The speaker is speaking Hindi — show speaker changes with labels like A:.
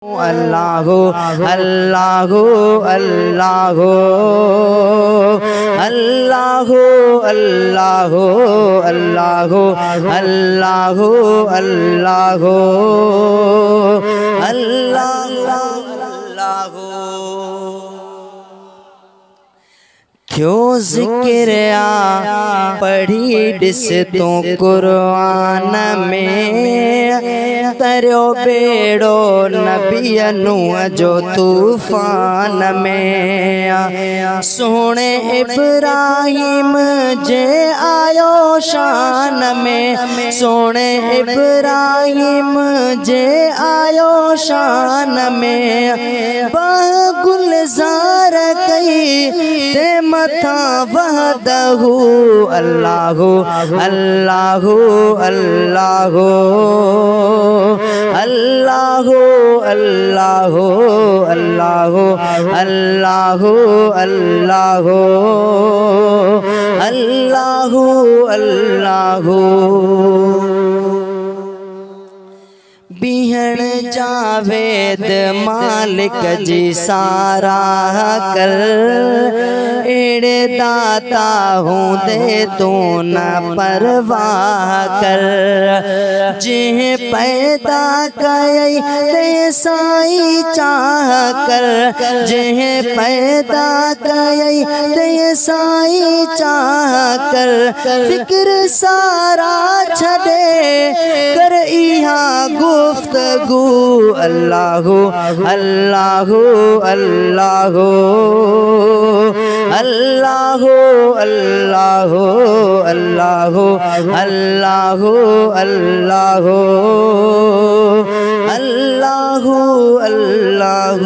A: अल्लाह अल्लाह अल्लाह अल्लाह अल्लाह अल्लाह अल्लाह अल्लाह अल्लाह क्यों जिक्र पढ़ी डिस तो कुरान में तरो बेड़ो नबियनु जो तूफान में सोने इब्राहिम जे आयो शान में सोने इब्राहिम जे आयो शान में गुलजार कई ते मथा वहदहू अल्लाह अल्लाह अल्लाह अल्लाह अल्लाह अल्लाह अल्लाह अल्लाह अल्लाह अल्लाह बिहण जावेद मालिक जी सारा कर एड़े दाता हूँ दे तू न परवाह कर जिह पैदा कई ते साई चाह कर जिह पैदा कई ते साई चाह कर फिक्र सारा छदे कर इहा गुफ्तगू अल्लाह अल्लाह अल्लाह अल्लाह अल्लाह अल्लाह अल्लाह अल्लाह अल्लाह अल्लाह